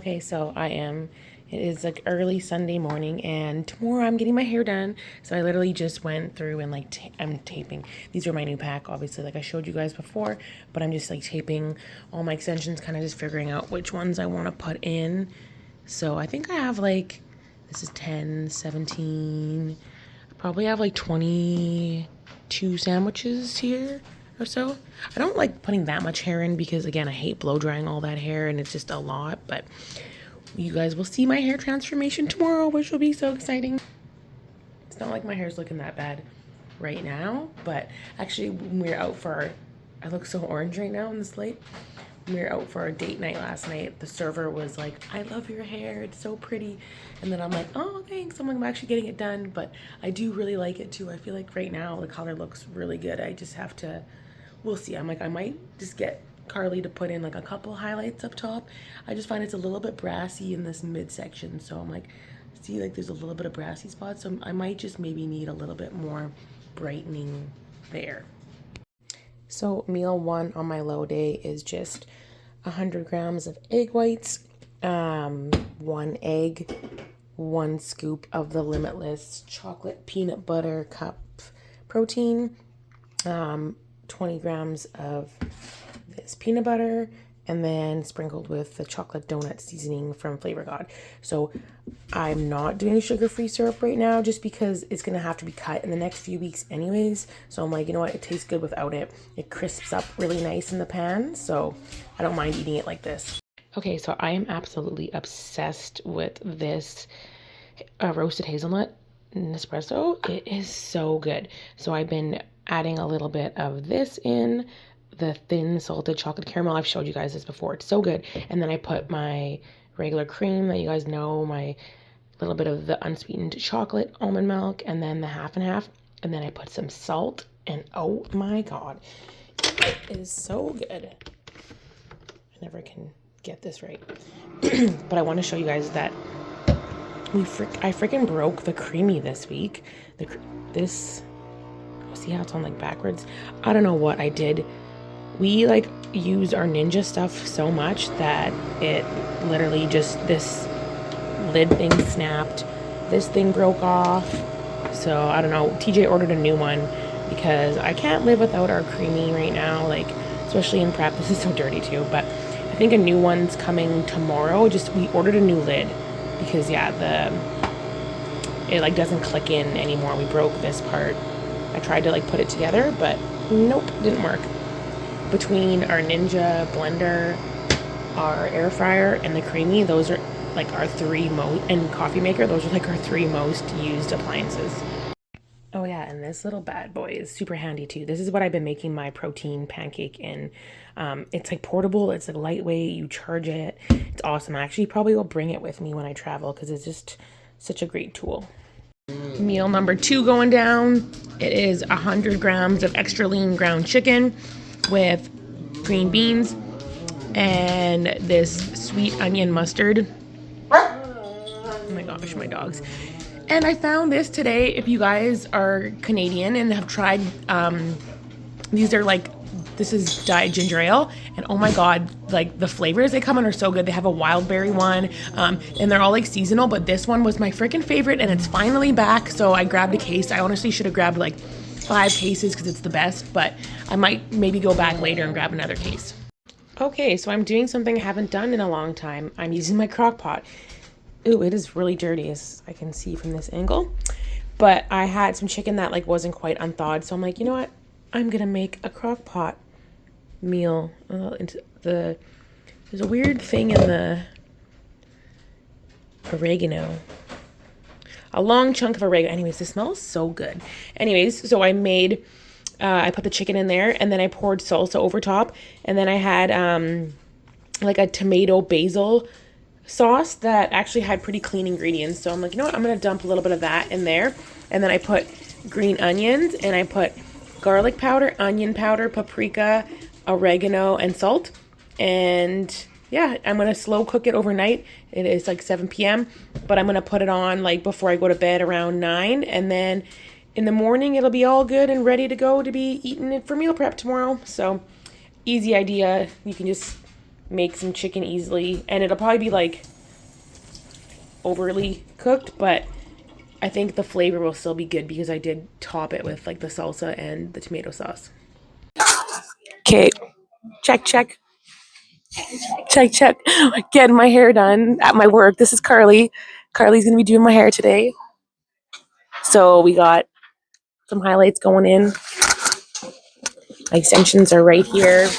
Okay, so it is like early Sunday morning and tomorrow I'm getting my hair done. So I literally just went through and like, I'm taping. These are my new pack, obviously, like I showed you guys before, but I'm just like taping all my extensions, kind of just figuring out which ones I want to put in. So I think I have like, this is 10, 17, I probably have like 22 sandwiches here or so. I don't like putting that much hair in because again, I hate blow drying all that hair and it's just a lot, but you guys will see my hair transformation tomorrow, which will be so exciting. It's not like my hair's looking that bad right now, but actually when we were out for I look so orange right now in this light. When we were out for a date night last night, the server was like, I love your hair, it's so pretty. And then I'm like, oh, thanks. I'm actually getting it done, but I do really like it too. I feel like right now the color looks really good. I just have to, we'll see. I'm like, I might just get Carly to put in like a couple highlights up top. I just find it's a little bit brassy in this midsection, so I'm like, see, like there's a little bit of brassy spots, so I might just maybe need a little bit more brightening there. So meal one on my low day is just 100 grams of egg whites, 1 egg, 1 scoop of the Limitless chocolate peanut butter cup protein, 20 grams of this peanut butter, and then sprinkled with the chocolate donut seasoning from Flavor God. So I'm not doing sugar-free syrup right now just because it's gonna have to be cut in the next few weeks anyways. So I'm like, you know what, it tastes good without it. It crisps up really nice in the pan, so I don't mind eating it like this. Okay, so I am absolutely obsessed with this roasted hazelnut Nespresso. It is so good. So I've been adding a little bit of this in, the thin salted chocolate caramel. I've showed you guys this before. It's so good. And then I put my regular cream that you guys know, my little bit of the unsweetened chocolate almond milk, and then the half and half. And then I put some salt, and oh my God, it is so good. I never can get this right. But I want to show you guys that I freaking broke the creamy this week. This, see how it's on like backwards? I don't know what I did. We like used our Ninja stuff so much that it literally just, this lid thing snapped, this thing broke off. So I don't know, TJ ordered a new one because I can't live without our creamy right now, like especially in prep. This is so dirty too, but I think a new one's coming tomorrow. Just, we ordered a new lid because yeah, it like doesn't click in anymore. We broke this part. I tried to like put it together, but nope, didn't work. Between our Ninja blender, our air fryer, and the creamy, those are like our three most, and coffee maker, those are like our 3 most used appliances. Oh yeah, and this little bad boy is super handy too. This is what I've been making my protein pancake in. It's like portable, it's like lightweight, you charge it. It's awesome. I actually probably will bring it with me when I travel because it's just such a great tool. Meal number 2 going down. It is 100 grams of extra lean ground chicken with green beans and this sweet onion mustard. Oh my gosh, my dogs. And I found this today. If you guys are Canadian and have tried, these are like, this is dyed ginger ale, and oh my God, like the flavors they come in are so good. They have a wild berry one, and they're all like seasonal, but this one was my freaking favorite, and it's finally back, so I grabbed a case. I honestly should have grabbed like 5 cases because it's the best, but I might maybe go back later and grab another case. Okay, so I'm doing something I haven't done in a long time. I'm using my crock pot. Ooh, it is really dirty, as I can see from this angle. But I had some chicken that like wasn't quite unthawed, so I'm like, you know what? I'm gonna make a crock pot meal. There's a weird thing in the oregano. A long chunk of oregano. Anyways, this smells so good. Anyways, so I made, I put the chicken in there, and then I poured salsa over top, and then I had like a tomato basil sauce that actually had pretty clean ingredients. So I'm like, you know what? I'm going to dump a little bit of that in there, and then I put green onions, and I put garlic powder, onion powder, paprika, oregano, and salt. And yeah, I'm going to slow cook it overnight. It is like 7 p.m., but I'm going to put it on like before I go to bed around 9. And then in the morning, it'll be all good and ready to go to be eating it for meal prep tomorrow. So easy idea. You can just make some chicken easily. And it'll probably be like overly cooked, but I think the flavor will still be good because I did top it with like the salsa and the tomato sauce. Okay, check, check, check, check. Getting my hair done at my work. This is Carly. Carly's gonna be doing my hair today. So we got some highlights going in. My extensions are right here.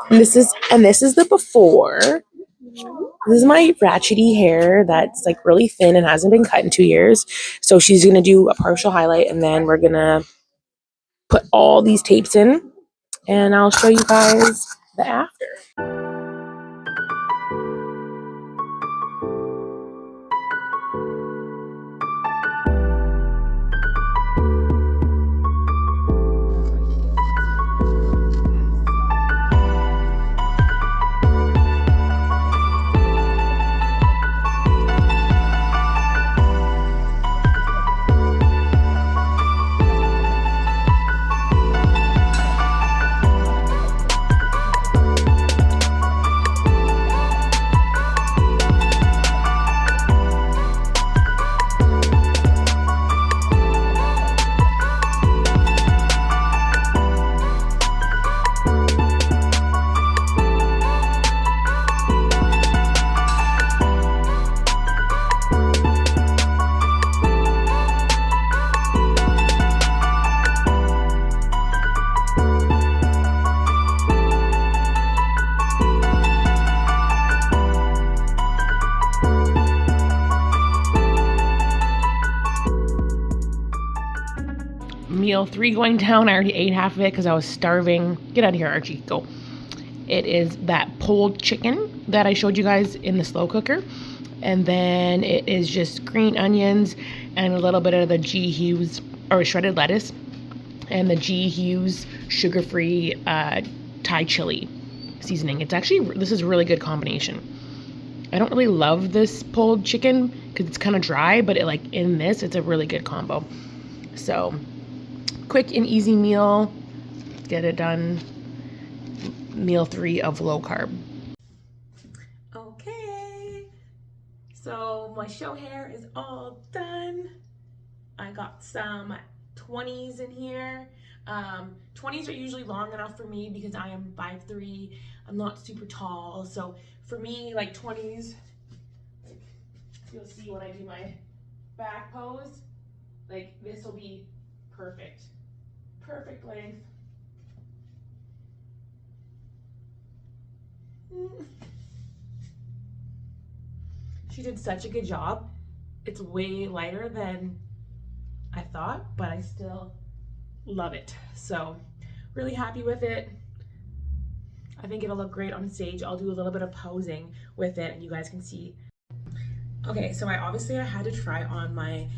And this is the before. This is my ratchety hair that's like really thin and hasn't been cut in 2 years. So she's gonna do a partial highlight and then we're gonna put all these tapes in and I'll show you guys the after. Meal 3 going down. I already ate half of it because I was starving. Get out of here, Archie. Go. It is that pulled chicken that I showed you guys in the slow cooker. And then it is just green onions and a little bit of the G. Hughes or shredded lettuce and the G. Hughes sugar-free Thai chili seasoning. It's actually, this is a really good combination. I don't really love this pulled chicken because it's kind of dry, but in this, it's a really good combo. So quick and easy meal. Get it done. Meal 3 of low carb. Okay, so my show hair is all done. I got some 20s in here. 20s are usually long enough for me because I am 5'3". I'm not super tall, so for me, like 20s, you'll see when I do my back pose, like this will be perfect. Perfect length. She did such a good job. It's way lighter than I thought, but I still love it. So really happy with it. I think it'll look great on stage. I'll do a little bit of posing with it and you guys can see. Okay, so I had to try on my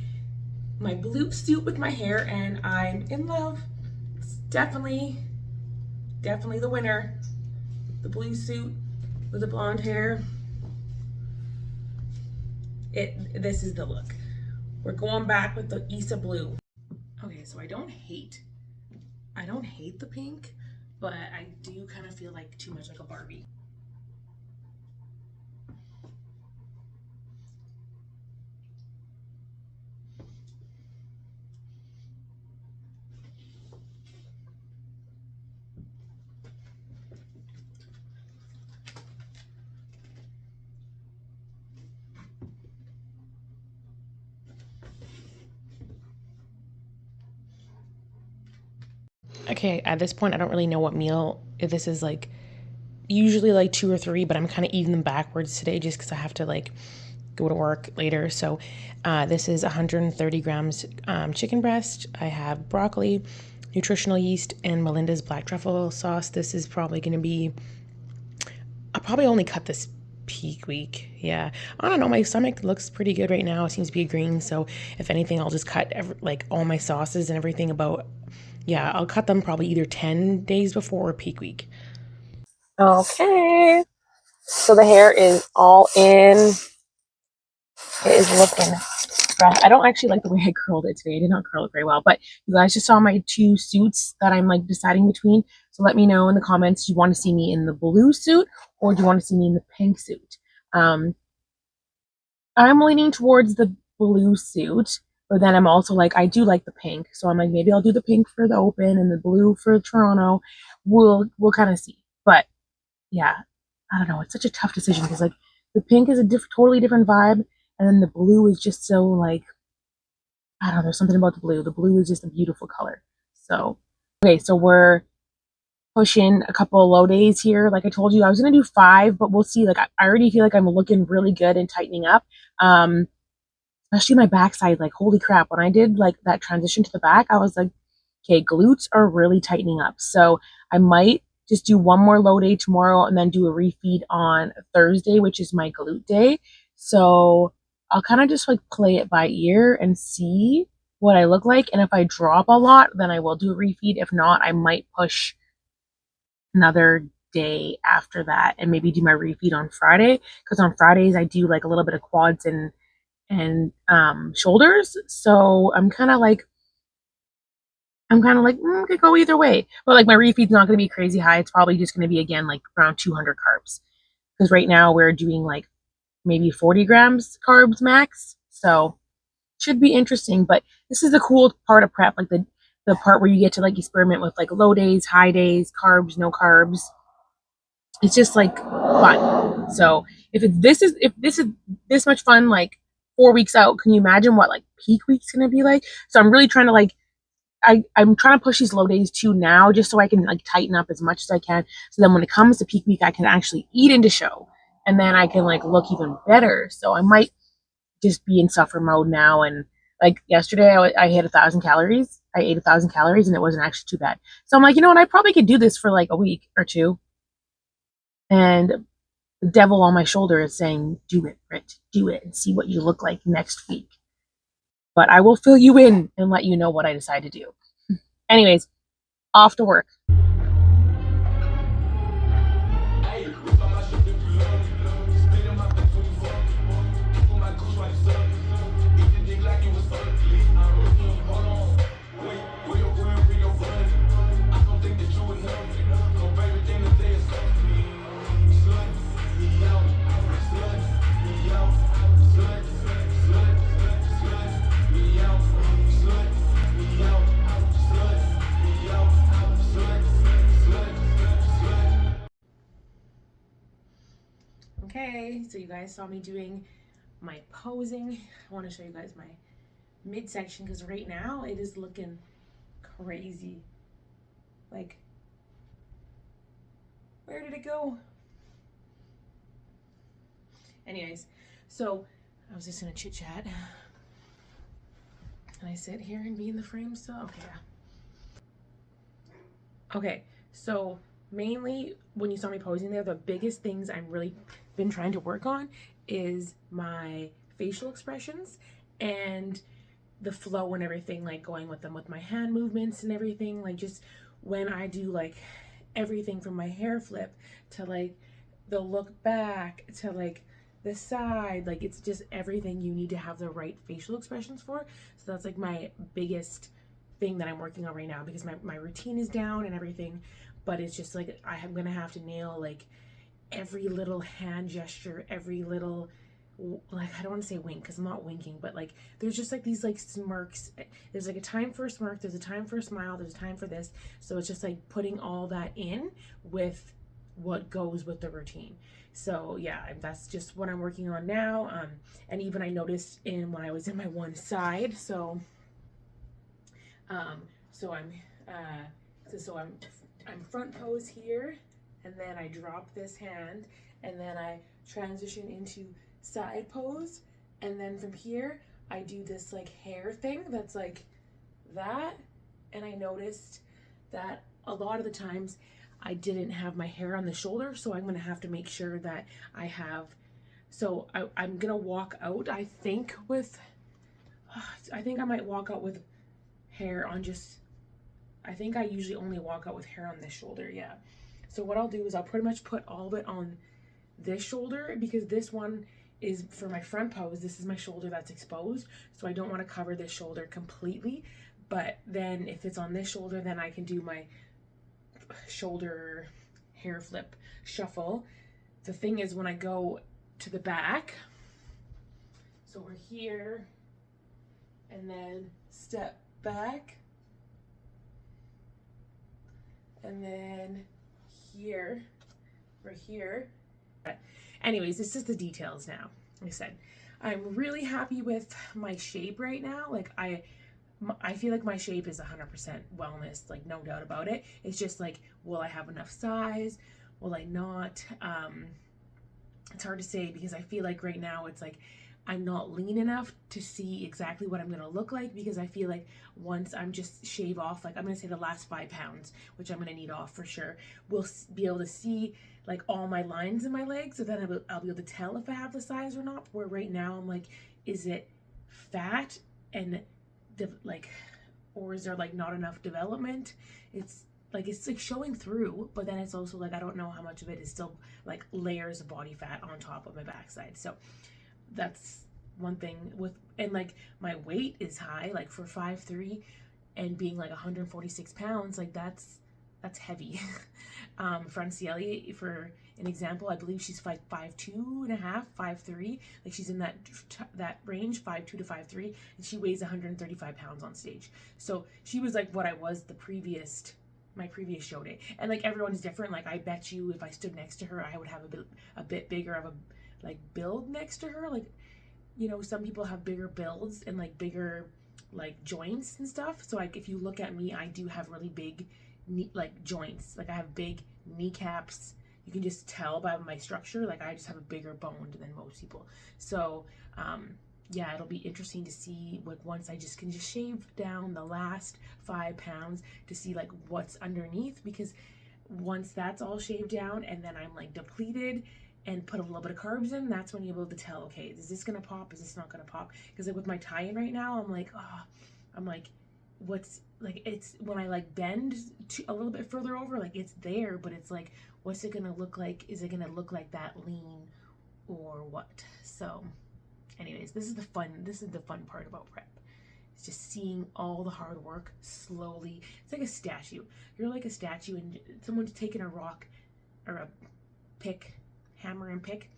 blue suit with my hair and I'm in love. It's definitely the winner. The blue suit with the blonde hair. This is the look. We're going back with the Issa blue. Okay, so I don't hate the pink, but I do kind of feel like too much like a Barbie. Okay, at this point, I don't really know what meal, if this is like, usually like 2 or 3, but I'm kind of eating them backwards today just because I have to like go to work later. So this is 130 grams chicken breast. I have broccoli, nutritional yeast, and Melinda's black truffle sauce. This is probably going to be, I'll probably only cut this peak week. Yeah, I don't know, my stomach looks pretty good right now. It seems to be agreeing, so if anything, I'll just cut like all my sauces and everything about, yeah, I'll cut them probably either 10 days before peak week. Okay, so the hair is all in. It is looking fresh. I don't actually like the way I curled it today. I did not curl it very well, but you guys just saw my 2 suits that I'm like deciding between. So let me know in the comments, do you want to see me in the blue suit or do you want to see me in the pink suit? I'm leaning towards the blue suit, but then I'm also like, I do like the pink. So I'm like, maybe I'll do the pink for the Open and the blue for Toronto. We'll kind of see. But yeah, I don't know. It's such a tough decision because like the pink is a totally different vibe, and then the blue is just so like I don't know. There's something about the blue. The blue is just a beautiful color. So okay, so we're pushing a couple of low days here. Like I told you, I was gonna do 5, but we'll see. Like I already feel like I'm looking really good and tightening up. Especially my backside. Like holy crap, when I did like that transition to the back, I was like, okay, glutes are really tightening up. So I might just do one more low day tomorrow and then do a refeed on Thursday, which is my glute day. So I'll kind of just like play it by ear and see what I look like. And if I drop a lot, then I will do a refeed. If not, I might push another day after that and maybe do my refeed on Friday. Because on Fridays I do like a little bit of quads and shoulders. So I could go either way. But like my refeed's not going to be crazy high. It's probably just going to be again like around 200 carbs. Because right now we're doing like maybe 40 grams carbs max. So should be interesting. But this is the cool part of prep, like the part where you get to like experiment with like low days, high days, carbs, no carbs. It's just like fun. So if this is this much fun like 4 weeks out, can you imagine what like peak week's gonna be like? So I'm really trying to like I'm trying to push these low days too now just so I can like tighten up as much as I can. So then when it comes to peak week, I can actually eat into show and then I can like look even better. So I might just be in suffer mode now. And like yesterday, I hit 1,000 calories. I ate 1,000 calories and it wasn't actually too bad. So I'm like, you know what? I probably could do this for like a week or two. And the devil on my shoulder is saying, do it, Britt, do it and see what you look like next week. But I will fill you in and let you know what I decide to do. Anyways, off to work. Okay, so you guys saw me doing my posing. I want to show you guys my midsection because right now it is looking crazy. Like, where did it go? Anyways, so I was just gonna chit chat. Can I sit here and be in the frame still? Okay, yeah. Okay, so mainly when you saw me posing there, the biggest things I'm really been trying to work on is my facial expressions and the flow and everything, like going with them with my hand movements and everything. Like just when I do like everything from my hair flip to like the look back to like the side, like it's just everything you need to have the right facial expressions for. So that's like my biggest thing that I'm working on right now because my routine is down and everything, but it's just like I'm gonna have to nail like every little hand gesture, every little like I don't want to say wink because I'm not winking, but like there's just like these like smirks. There's like a time for a smirk, there's a time for a smile, there's a time for this. So it's just like putting all that in with what goes with the routine. So yeah, that's just what I'm working on now. And even I noticed in when I was in my one side. Um, so I'm I'm front pose here, and then I drop this hand, and then I transition into side pose, and then from here I do this like hair thing that's like that, and I noticed that a lot of the times I didn't have my hair on the shoulder, so I'm gonna have to make sure that I have. So I'm gonna walk out. I think I might walk out with hair on just I think I usually only walk out with hair on this shoulder, yeah. So what I'll do is I'll pretty much put all of it on this shoulder because this one is for my front pose. This is my shoulder that's exposed, so I don't want to cover this shoulder completely. But then if it's on this shoulder, then I can do my shoulder hair flip shuffle. The thing is when I go to the back, So we're here, and then step back, and then here, we're here. Anyways, it's just the details now. Like I said, I'm really happy with my shape right now. Like I feel like my shape is 100% wellness, like no doubt about it. It's just like, will I have enough size? Will I not? It's hard to say because I feel like right now it's like I'm not lean enough to see exactly what I'm going to look like, because I feel like once I'm just shave off, like I'm going to say the last 5 pounds, which I'm going to need off for sure, we'll be able to see like all my lines in my legs. So then I'll be able to tell if I have the size or not. Where right now I'm like, is it fat and like, or is there like not enough development? It's like showing through, but then it's also like I don't know how much of it is still like layers of body fat on top of my backside. So that's one thing with, and like my weight is high, like for 5'3" and being like 146 pounds, like that's heavy. Franciele, for an example, I believe she's 5'2.5", 5'3", like she's in that range, 5'2" to 5'3", and she weighs 135 pounds on stage. So she was like what I was my previous show day. And like everyone's different. Like I bet you if I stood next to her, I would have a bit bigger of a like build next to her. Like, you know, some people have bigger builds and like bigger like joints and stuff. So like if you look at me, I do have really big like joints. Like I have big kneecaps. You can just tell by my structure. Like I just have a bigger bone than most people. So yeah, it'll be interesting to see, like once I can just shave down the last 5 pounds to see like what's underneath, because once that's all shaved down and then I'm like depleted and put a little bit of carbs in, that's when you're able to tell, okay, is this gonna pop, is this not gonna pop? Because like with my tie-in right now, I'm like what's like, it's when I like bend a little bit further over, like it's there, but it's like, what's it gonna look like? Is it gonna look like that lean or what? So anyways, this is the fun part about prep. It's just seeing all the hard work slowly. It's like a statue. You're like a statue and someone's taking a rock or a hammer and pick,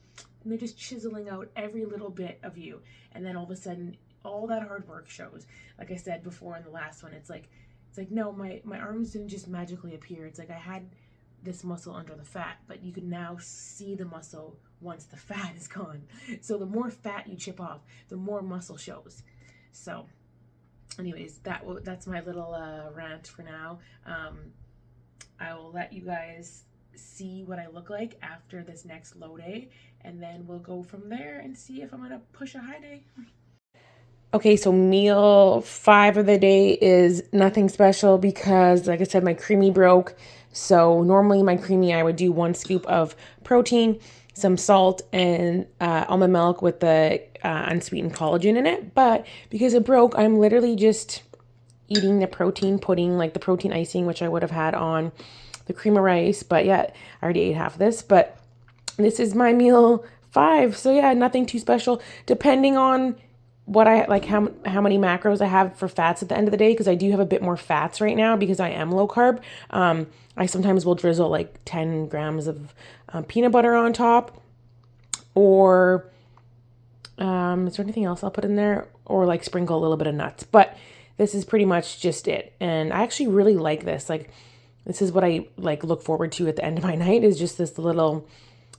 and they're just chiseling out every little bit of you. And then all of a sudden, all that hard work shows. Like I said before in the last one, it's like no, my arms didn't just magically appear. It's like I had this muscle under the fat, but you can now see the muscle once the fat is gone. So the more fat you chip off, the more muscle shows. So anyways, that's my little rant for now. I will let you guys see what I look like after this next low day, and then we'll go from there and see if I'm gonna push a high day. Okay, so meal 5 of the day is nothing special because, like I said, my creamy broke. So normally my creamy, I would do 1 scoop of protein, some salt, and almond milk with the unsweetened collagen in it. But because it broke, I'm literally just eating the protein pudding, like the protein icing, which I would have had on the cream of rice. But yeah, I already ate half of this. But this is my meal 5. So yeah, nothing too special. Depending on what I like, how many macros I have for fats at the end of the day, because I do have a bit more fats right now because I am low carb. I sometimes will drizzle like 10 grams of peanut butter on top, or is there anything else I'll put in there, or like sprinkle a little bit of nuts. But this is pretty much just it, and I actually really like this. Like this is what I like look forward to at the end of my night, is just this little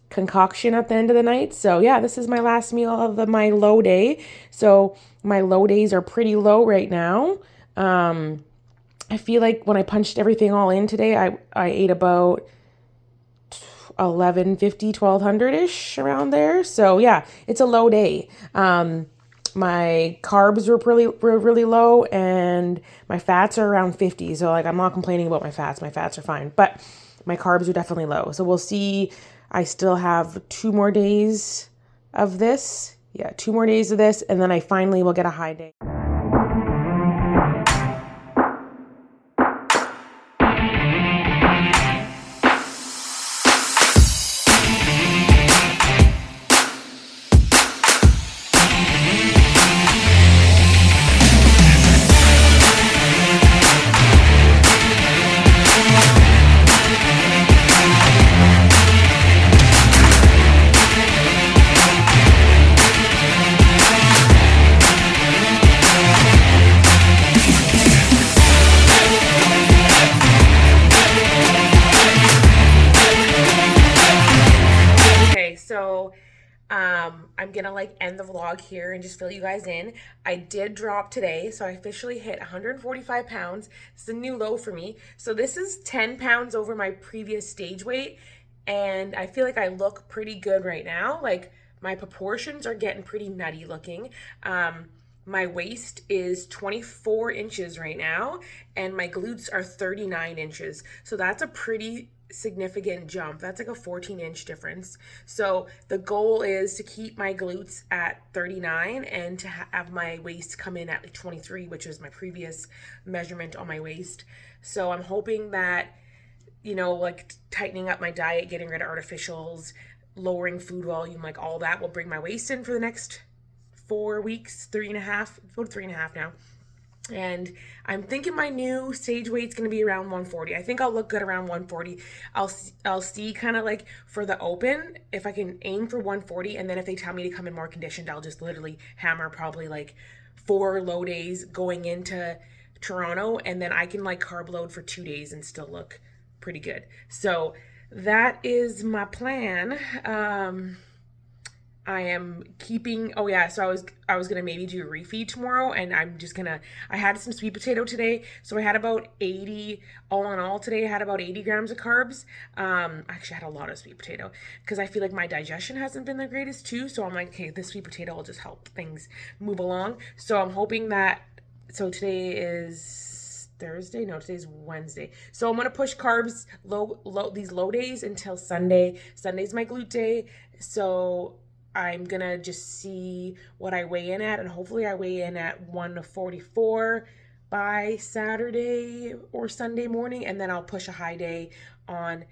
concoction at the end of the night. So yeah, this is my last meal of my low day. So my low days are pretty low right now. I feel like when I punched everything all in today, I ate about 1200-ish around there. So yeah, it's a low day. My carbs were really low, and my fats are around 50. So like, I'm not complaining about my fats. My fats are fine, but my carbs are definitely low. So we'll see. I still have 2 more days of this. Yeah, 2 more days of this, and then I finally will get a high day. I'm gonna like end the vlog here and just fill you guys in. I did drop today, so I officially hit 145 pounds. It's a new low for me. So this is 10 pounds over my previous stage weight, and I feel like I look pretty good right now. Like my proportions are getting pretty nutty looking. My waist is 24 inches right now, and my glutes are 39 inches. So that's a pretty significant jump. That's like a 14-inch difference. So the goal is to keep my glutes at 39 and to have my waist come in at like 23, which is my previous measurement on my waist. So I'm hoping that, like tightening up my diet, getting rid of artificials, lowering food volume, like all that will bring my waist in for the next 4 weeks, 3.5, about 3.5 now. And I'm thinking my new stage weight's going to be around 140. I think I'll look good around 140. I'll see kind of like for the open if I can aim for 140, and then if they tell me to come in more conditioned, I'll just literally hammer probably like 4 low days going into Toronto, and then I can like carb load for 2 days and still look pretty good. So that is my plan. I am keeping, oh yeah, so I was gonna maybe do a refeed tomorrow, and I had some sweet potato today, so I had about 80, all in all today I had about 80 grams of carbs. Actually I had a lot of sweet potato, because I feel like my digestion hasn't been the greatest too, so I'm like, okay, this sweet potato will just help things move along. So I'm hoping that, so today is Thursday? No, today's Wednesday. So I'm gonna push carbs these low days until Sunday. Sunday's my glute day, so I'm gonna just see what I weigh in at, and hopefully I weigh in at 144 by Saturday or Sunday morning, and then I'll push a high day on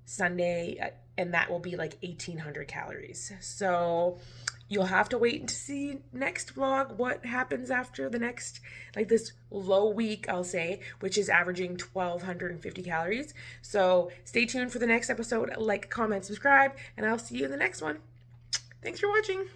Sunday, and that will be like 1,800 calories. So you'll have to wait to see next vlog what happens after the next, like this low week, I'll say, which is averaging 1,250 calories. So stay tuned for the next episode. Like, comment, subscribe, and I'll see you in the next one. Thanks for watching.